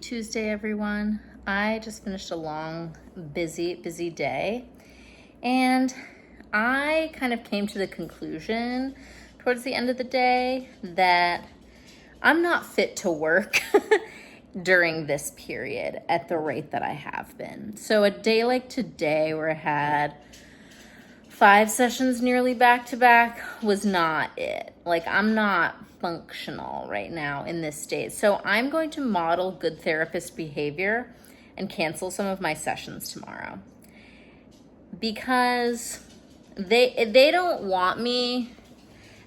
Tuesday, everyone. I just finished a long, busy day, and I kind of came to the conclusion towards the end of the day that I'm not fit to work during this period at the rate that I have been. So a day like today, where I had 5 sessions nearly back to back, was not it. Like, I'm not functional right now in this state. So I'm going to model good therapist behavior and cancel some of my sessions tomorrow, because they don't want me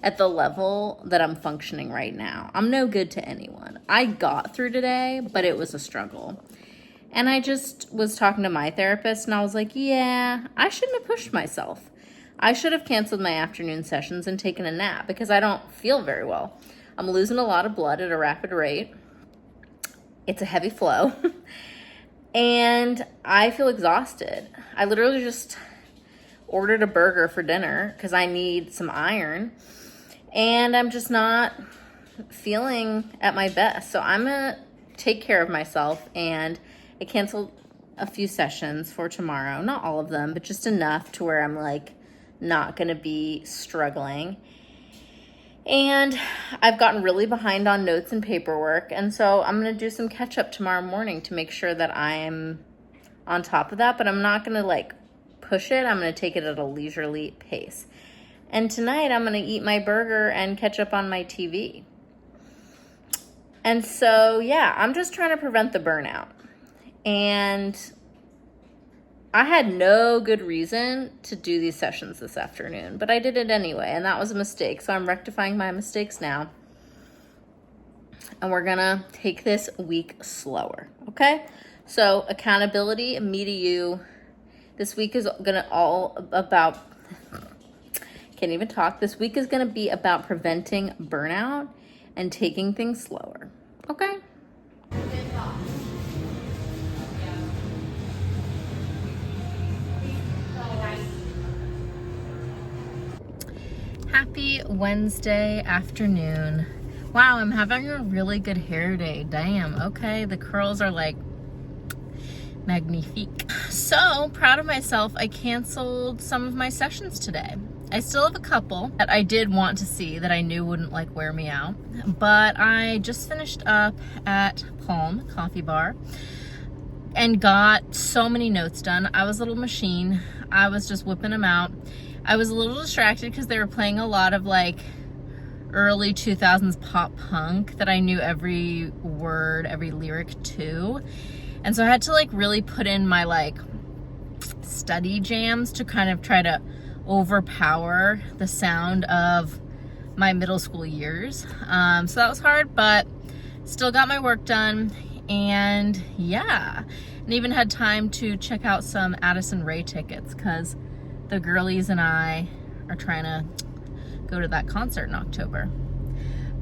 at the level that I'm functioning right now. I'm no good to anyone. I got through today, but it was a struggle. And I just was talking to my therapist, and I was like, yeah, I shouldn't have pushed myself. I should have canceled my afternoon sessions and taken a nap, because I don't feel very well. I'm losing a lot of blood at a rapid rate. It's a heavy flow. And I feel exhausted. I literally just ordered a burger for dinner because I need some iron. And I'm just not feeling at my best. So I'm going to take care of myself, and I canceled a few sessions for tomorrow. Not all of them, but just enough to where I'm like not going to be struggling. And I've gotten really behind on notes and paperwork. And so I'm going to do some catch up tomorrow morning to make sure that I'm on top of that. But I'm not going to like push it. I'm going to take it at a leisurely pace. And tonight I'm going to eat my burger and catch up on my TV. And so, yeah, I'm just trying to prevent the burnout. And I had no good reason to do these sessions this afternoon, but I did it anyway, and that was a mistake. So I'm rectifying my mistakes now. And we're gonna take this week slower, okay? So accountability, me to you. This week is gonna all about, can't even talk. This week is gonna be about preventing burnout and taking things slower, okay? Happy Wednesday afternoon. Wow, I'm having a really good hair day. Damn, okay, the curls are like magnifique. So proud of myself. I canceled some of my sessions today. I still have a couple that I did want to see that I knew wouldn't like wear me out, but I just finished up at Palm Coffee Bar and got so many notes done. I was a little machine. I was just whipping them out. I was a little distracted because they were playing a lot of like early 2000s pop punk that I knew every word, every lyric to. And so I had to like really put in my like study jams to kind of try to overpower the sound of my middle school years. So that was hard, but still got my work done. And yeah, and even had time to check out some Addison Rae tickets because the girlies and I are trying to go to that concert in October.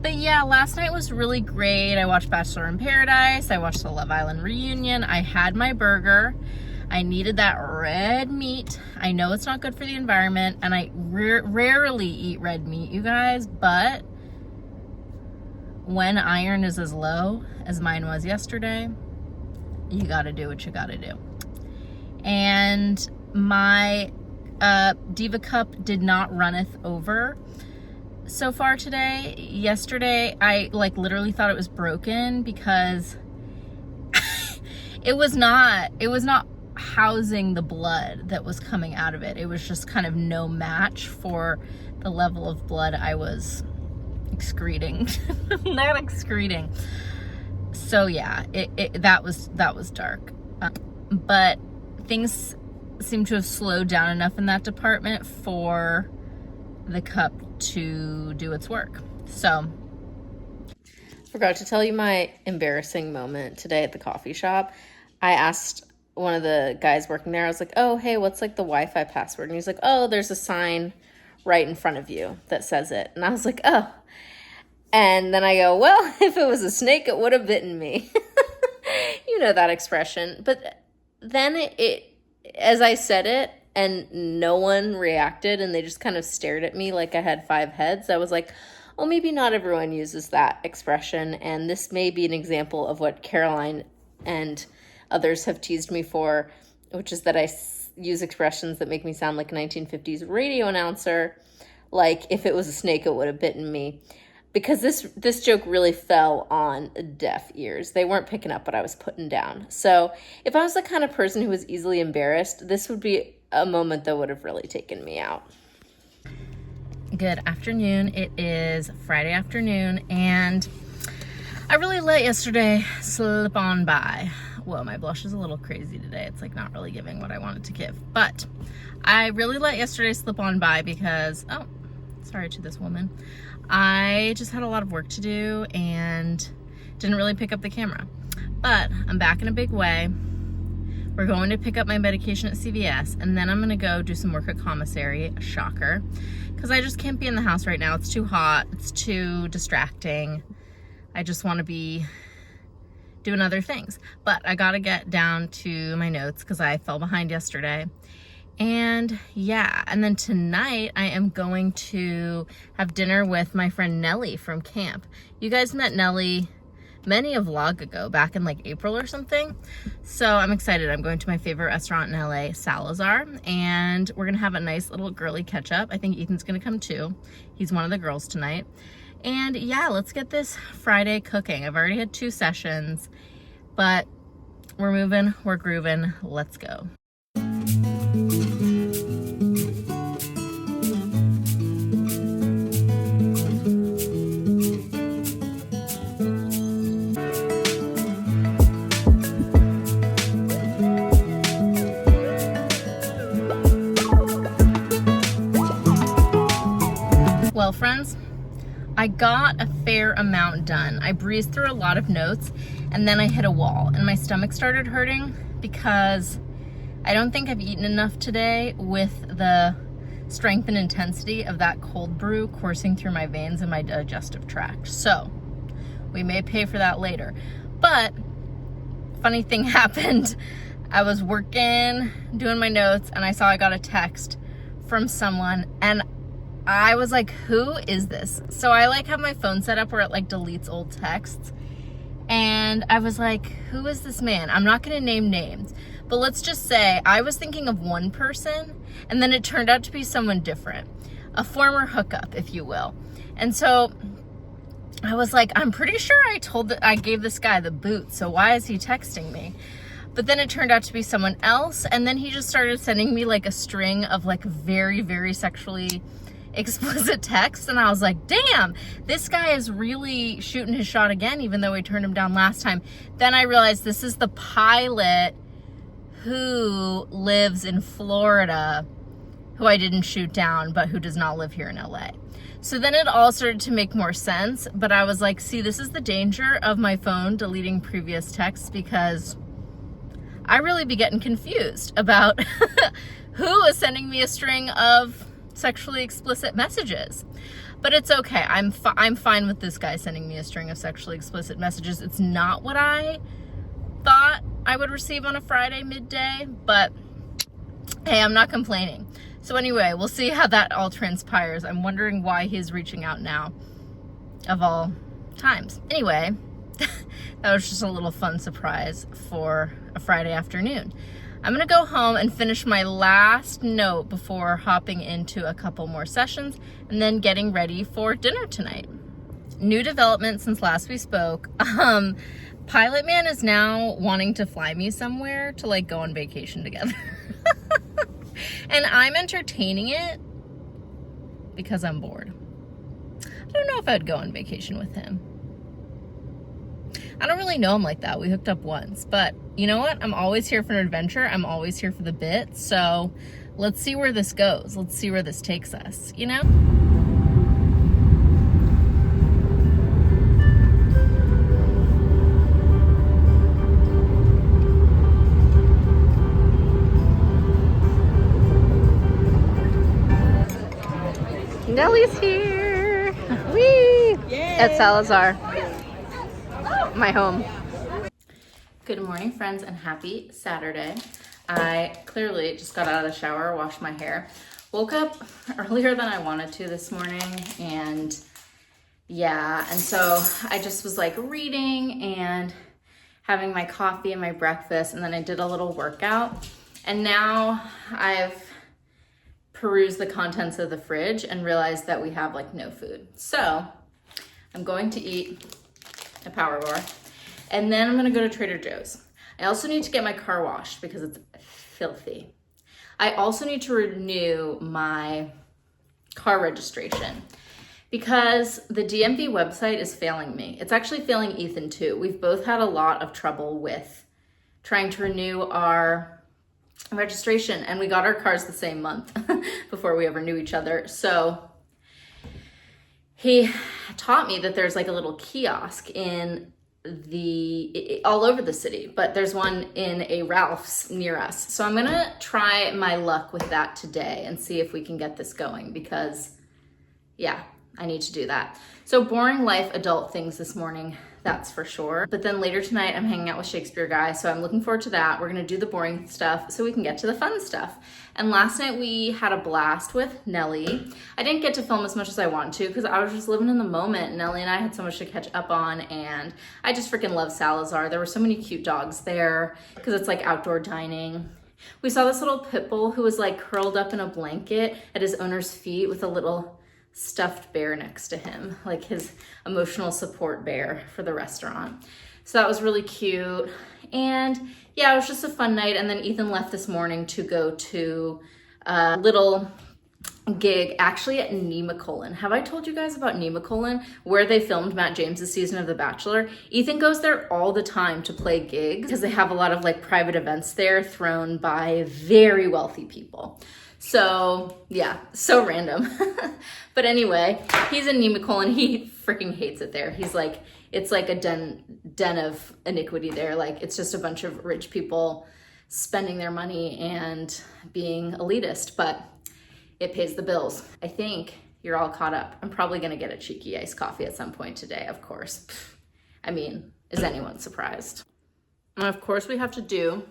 But yeah, last night was really great. I watched Bachelor in Paradise. I watched the Love Island reunion. I had my burger. I needed that red meat. I know it's not good for the environment, and I rarely eat red meat, you guys, but when iron is as low as mine was yesterday, you gotta do what you gotta do. And my Diva Cup did not runneth over so far today. Yesterday, I like literally thought it was broken because it was not housing the blood that was coming out of it. It was just kind of no match for the level of blood I was excreting. Not excreting. So yeah, that was dark. But things seem to have slowed down enough in that department for the cup to do its work. So, forgot to tell you my embarrassing moment today at the coffee shop. I asked one of the guys working there, I was like, oh, hey, what's like the Wi-Fi password? And he's like, oh, there's a sign right in front of you that says it. And I was like, oh. And then I go, well, if it was a snake, it would have bitten me. You know that expression. But then it as I said it and no one reacted and they just kind of stared at me like I had 5 heads, I was like, oh, maybe not everyone uses that expression, and this may be an example of what Caroline and others have teased me for, which is that I use expressions that make me sound like a 1950s radio announcer, like if it was a snake, it would have bitten me. Because this joke really fell on deaf ears. They weren't picking up what I was putting down. So if I was the kind of person who was easily embarrassed, this would be a moment that would have really taken me out. Good afternoon. It is Friday afternoon, and I really let yesterday slip on by. Whoa, my blush is a little crazy today. It's like not really giving what I wanted to give. But I really let yesterday slip on by because, oh, sorry to this woman. I just had a lot of work to do and didn't really pick up the camera. But I'm back in a big way. We're going to pick up my medication at CVS, and then I'm gonna go do some work at commissary, shocker, because I just can't be in the house right now. It's too hot, it's too distracting. I just wanna be doing other things. But I gotta get down to my notes because I fell behind yesterday. And yeah, and then tonight I am going to have dinner with my friend Nellie from camp. You guys met Nellie many a vlog ago, back in like April or something. So I'm excited. I'm going to my favorite restaurant in LA, Salazar, and we're gonna have a nice little girly catch up. I think Ethan's gonna come too. He's one of the girls tonight. And yeah, let's get this Friday cooking. I've already had 2 sessions, but we're moving, we're grooving, let's go. Well, friends, I got a fair amount done. I breezed through a lot of notes, and then I hit a wall and my stomach started hurting because I don't think I've eaten enough today with the strength and intensity of that cold brew coursing through my veins and my digestive tract. So we may pay for that later. But funny thing happened. I was working, doing my notes, and I saw I got a text from someone, and I was like, who is this? So I like have my phone set up where it like deletes old texts. And I was like, who is this man? I'm not gonna name names, but let's just say I was thinking of one person and then it turned out to be someone different, a former hookup, if you will. And so I was like, I'm pretty sure I gave this guy the boot, so why is he texting me? But then it turned out to be someone else, and then he just started sending me like a string of like very, very sexually explicit texts, and I was like, damn, this guy is really shooting his shot again, even though we turned him down last time. Then I realized this is the pilot who lives in Florida, who I didn't shoot down, but who does not live here in LA. So then it all started to make more sense, but I was like, see, this is the danger of my phone deleting previous texts, because I really be getting confused about who is sending me a string of sexually explicit messages. But it's okay. I'm fine with this guy sending me a string of sexually explicit messages. It's not what I thought I would receive on a Friday midday, but hey, I'm not complaining. So anyway, we'll see how that all transpires. I'm wondering why he's reaching out now, of all times. Anyway, that was just a little fun surprise for a Friday afternoon. I'm gonna go home and finish my last note before hopping into a couple more sessions and then getting ready for dinner tonight. New development since last we spoke. Pilot Man is now wanting to fly me somewhere to like go on vacation together. And I'm entertaining it because I'm bored. I don't know if I'd go on vacation with him. I don't really know him like that. We hooked up once, but you know what? I'm always here for an adventure. I'm always here for the bit. So let's see where this goes. Let's see where this takes us, you know? Nellie's here. Whee! At Salazar, my home. Good morning, friends, and happy Saturday. I clearly just got out of the shower, washed my hair, woke up earlier than I wanted to this morning, and yeah, and so I just was like reading and having my coffee and my breakfast, and then I did a little workout. And now I've perused the contents of the fridge and realized that we have like no food. So I'm going to eat a Power Bar, and then I'm gonna go to Trader Joe's. I also need to get my car washed because it's filthy. I also need to renew my car registration because the DMV website is failing me. It's actually failing Ethan too. We've both had a lot of trouble with trying to renew our registration, and we got our cars the same month before we ever knew each other. So he taught me that there's like a little kiosk all over the city, but there's one in a Ralph's near us. So I'm gonna try my luck with that today and see if we can get this going because yeah, I need to do that. So boring life adult things this morning, that's for sure. But then later tonight, I'm hanging out with Shakespeare Guy, so I'm looking forward to that. We're gonna do the boring stuff so we can get to the fun stuff. And last night we had a blast with Nellie. I didn't get to film as much as I wanted to because I was just living in the moment. Nellie and I had so much to catch up on, and I just freaking love Salazar. There were so many cute dogs there because it's like outdoor dining. We saw this little pit bull who was like curled up in a blanket at his owner's feet with a little stuffed bear next to him, like his emotional support bear for the restaurant. So that was really cute. And yeah, it was just a fun night. And then Ethan left this morning to go to a little gig actually at Nemacolin. Have I told you guys about Nemacolin, where they filmed Matt James's season of The Bachelor? Ethan goes there all the time to play gigs because they have a lot of like private events there thrown by very wealthy people. So yeah, so random. But anyway, he's in Nemacolin. He freaking hates it there. He's like, it's like a den of iniquity there. Like it's just a bunch of rich people spending their money and being elitist, but it pays the bills. I think you're all caught up. I'm probably gonna get a cheeky iced coffee at some point today, of course. I mean, is anyone surprised? And of course we have to do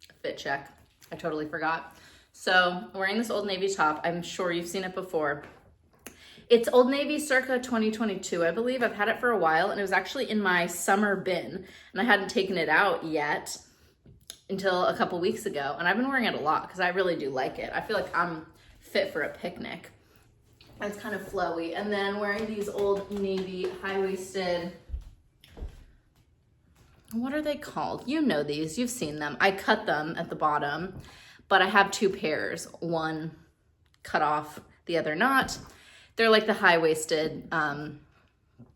a fit check. I totally forgot. So wearing this Old Navy top, I'm sure you've seen it before. It's Old Navy circa 2022, I believe. I've had it for a while, and it was actually in my summer bin, and I hadn't taken it out yet until a couple weeks ago. And I've been wearing it a lot because I really do like it. I feel like I'm fit for a picnic. It's kind of flowy. And then wearing these Old Navy high-waisted, what are they called? You know these, you've seen them. I cut them at the bottom, but I have two pairs, one cut off, the other not. They're like the high-waisted,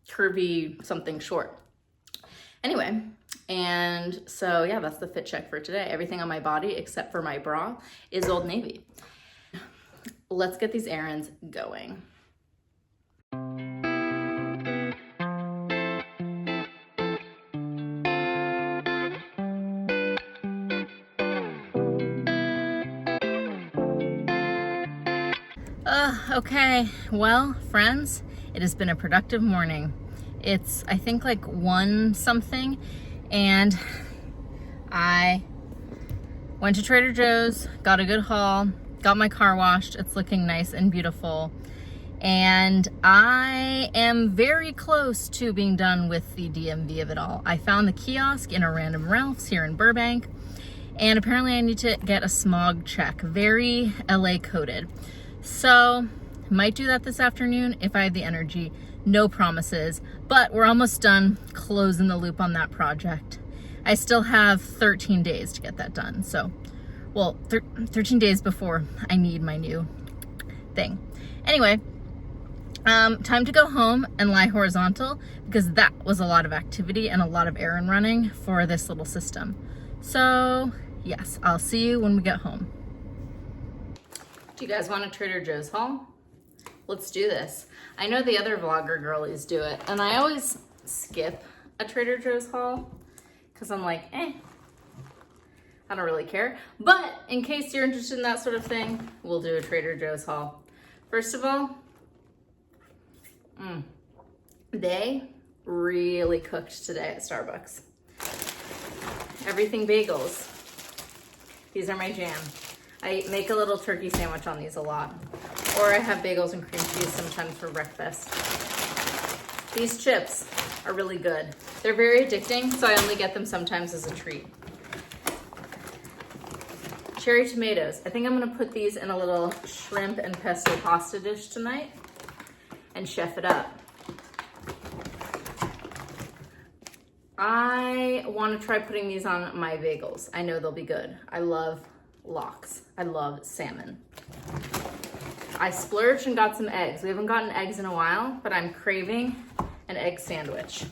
curvy something short. Anyway, and so yeah, that's the fit check for today. Everything on my body except for my bra is Old Navy. Let's get these errands going. Okay, well, friends, it has been a productive morning. It's, I think, like 1 something, and I went to Trader Joe's, got a good haul, got my car washed. It's looking nice and beautiful, and I am very close to being done with the DMV of it all. I found the kiosk in a random Ralph's here in Burbank, and apparently I need to get a smog check, very LA coded. So might do that this afternoon if I have the energy. No promises, but we're almost done closing the loop on that project. I still have 13 days to get that done. So, well, 13 days before I need my new thing. Anyway, time to go home and lie horizontal because that was a lot of activity and a lot of errand running for this little system. So yes, I'll see you when we get home. Do you guys want a Trader Joe's haul? Let's do this. I know the other vlogger girlies do it, and I always skip a Trader Joe's haul because I'm like, I don't really care. But in case you're interested in that sort of thing, we'll do a Trader Joe's haul. First of all, they really cooked today at Starbucks. Everything bagels. These are my jam. I make a little turkey sandwich on these a lot. Or I have bagels and cream cheese sometimes for breakfast. These chips are really good. They're very addicting, so I only get them sometimes as a treat. Cherry tomatoes. I think I'm gonna put these in a little shrimp and pesto pasta dish tonight and chef it up. I want to try putting these on my bagels. I know they'll be good. I love lox. I love salmon. I splurged and got some eggs. We haven't gotten eggs in a while, but I'm craving an egg sandwich.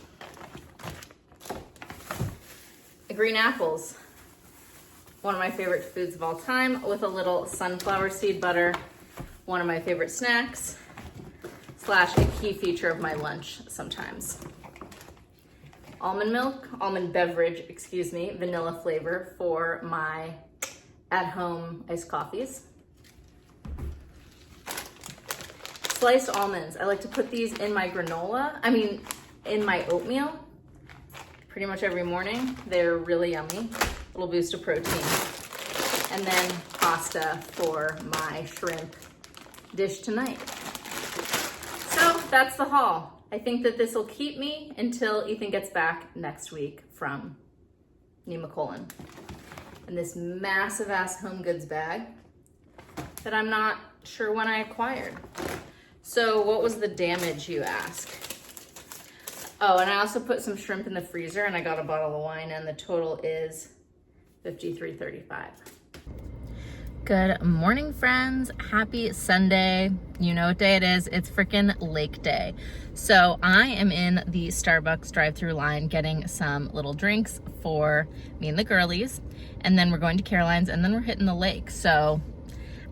Green apples. One of my favorite foods of all time, with a little sunflower seed butter. One of my favorite snacks, / a key feature of my lunch sometimes. Almond milk, almond beverage, excuse me, vanilla flavor for my at-home iced coffees. Sliced almonds. I like to put these in my in my oatmeal pretty much every morning. They're really yummy. Little boost of protein. And then pasta for my shrimp dish tonight. So that's the haul. I think that this will keep me until Ethan gets back next week from Nemacolin. And this massive ass home goods bag that I'm not sure when I acquired. So what was the damage, you ask? Oh, and I also put some shrimp in the freezer and I got a bottle of wine, and the total is $53.35. Good morning, friends. Happy Sunday. You know what day it is. It's freaking Lake Day. So I am in the Starbucks drive-through line getting some little drinks for me and the girlies. And then we're going to Caroline's, and then we're hitting the lake. So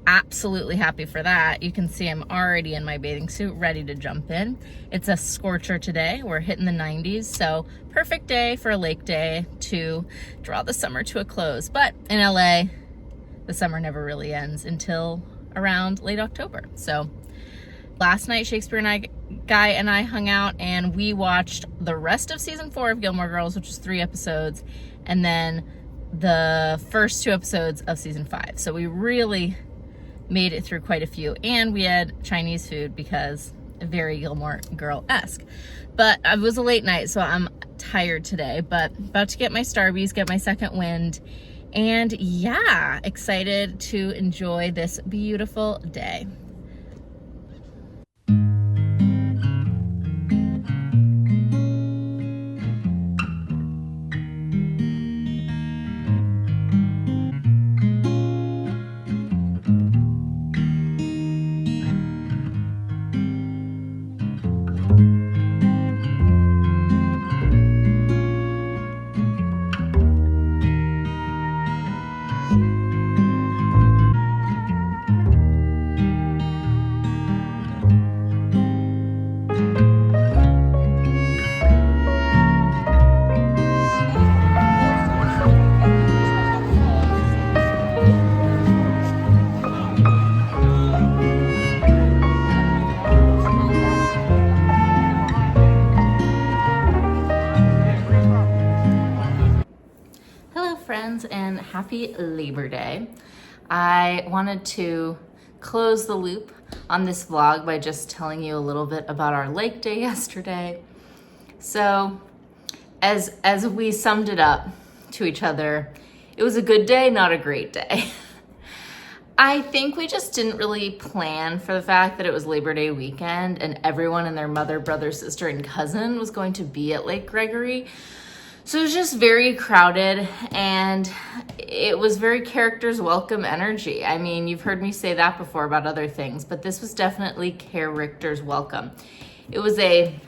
absolutely happy for that. You can see I'm already in my bathing suit, ready to jump in. It's a scorcher today. We're hitting the 90s. So perfect day for a lake day to draw the summer to a close. But in LA, the summer never really ends until around late October. So last night, Shakespeare and Guy and I hung out, and we watched the rest of season 4 of Gilmore Girls, which is 3 episodes, and then the first 2 episodes of season 5. So we really made it through quite a few, and we had Chinese food because very Gilmore Girl-esque. But it was a late night, so I'm tired today, but about to get my Starbies, get my second wind. And yeah, excited to enjoy this beautiful day. And happy Labor Day. I wanted to close the loop on this vlog by just telling you a little bit about our lake day yesterday. So as we summed it up to each other, it was a good day, not a great day. I think we just didn't really plan for the fact that it was Labor Day weekend and everyone and their mother, brother, sister, and cousin was going to be at Lake Gregory. So it was just very crowded, and it was very characters welcome energy. I mean, you've heard me say that before about other things, but this was definitely characters welcome. It was a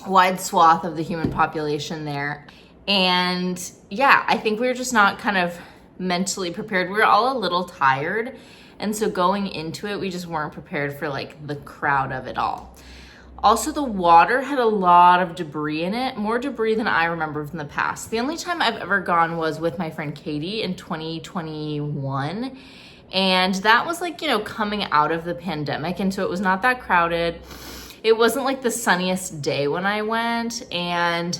wide swath of the human population there. And yeah, I think we were just not kind of mentally prepared. We were all a little tired. And so going into it, we just weren't prepared for like the crowd of it all. Also, the water had a lot of debris in it, more debris than I remember from the past. The only time I've ever gone was with my friend Katie in 2021. And that was like, you know, coming out of the pandemic. And so it was not that crowded. It wasn't like the sunniest day when I went, and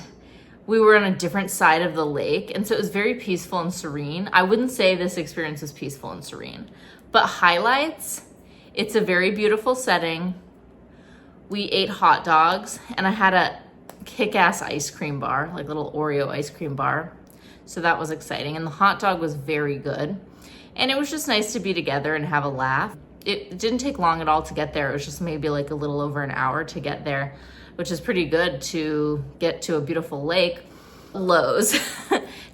we were on a different side of the lake. And so it was very peaceful and serene. I wouldn't say this experience was peaceful and serene, but highlights, it's a very beautiful setting. we ate hot dogs, and I had a kick-ass ice cream bar, like little Oreo ice cream bar. So that was exciting. And the hot dog was very good. And it was just nice to be together and have a laugh. It didn't take long at all to get there. It was just maybe like a little over an hour to get there, which is pretty good to get to a beautiful lake. Lows.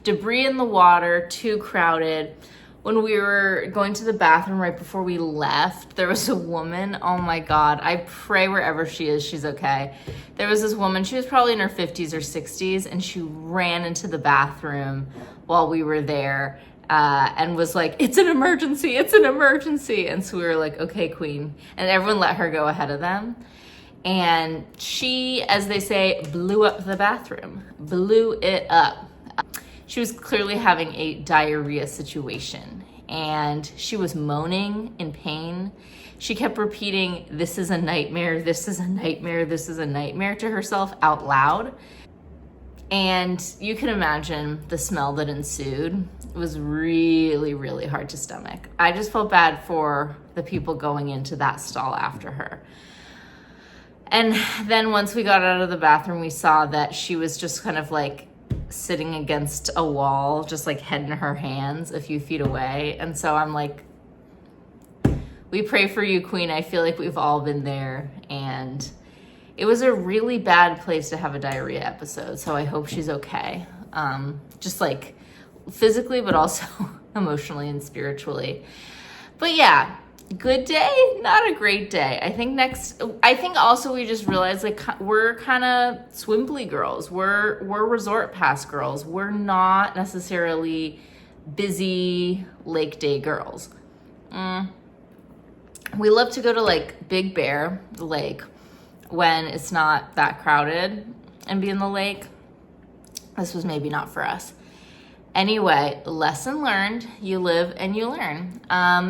Debris in the water, too crowded. When we were going to the bathroom right before we left, there was a woman, oh my God, I pray wherever she is, she's okay. There was this woman, she was probably in her 50s or 60s, and she ran into the bathroom while we were there and was like, it's an emergency, it's an emergency. And so we were like, okay, queen. And everyone let her go ahead of them. And she, as they say, blew up the bathroom, blew it up. She was clearly having a diarrhea situation, and she was moaning in pain. She kept repeating, this is a nightmare, this is a nightmare, this is a nightmare to herself out loud. And you can imagine the smell that ensued. It was really, really hard to stomach. I just felt bad for the people going into that stall after her. And then once we got out of the bathroom, we saw that she was just kind of like sitting against a wall, just like head in her hands a few feet away. And so I'm like, we pray for you, queen. I feel like we've all been there. And it was a really bad place to have a diarrhea episode. So I hope she's okay. Just like physically, but also emotionally and spiritually. But yeah, good day, not a great day. I think also we just realized like we're kind of swimbly girls. We're resort pass girls. We're not necessarily busy lake day girls. We love to go to like Big Bear Lake when it's not that crowded and be in the lake. This was maybe not for us. Anyway, lesson learned, you live and you learn.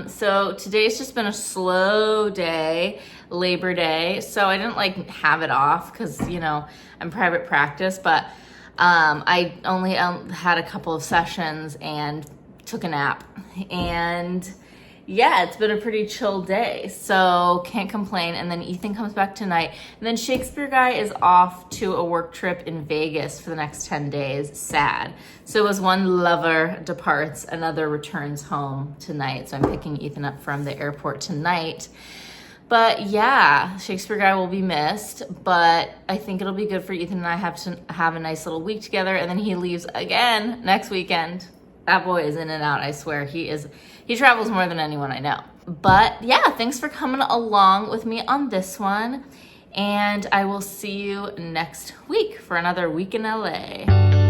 So today's just been a slow day, Labor Day. So I didn't like have it off because, you know, I'm private practice, but I only had a couple of sessions and took a nap. And yeah, it's been a pretty chill day, so can't complain. And then Ethan comes back tonight. And then Shakespeare Guy is off to a work trip in Vegas for the next 10 days. Sad. So as one lover departs, another returns home tonight. So I'm picking Ethan up from the airport tonight. But yeah, Shakespeare Guy will be missed, but I think it'll be good for Ethan and I to have a nice little week together. And then he leaves again next weekend. That boy is in and out, I swear. He travels more than anyone I know. But yeah, thanks for coming along with me on this one. And I will see you next week for another week in LA.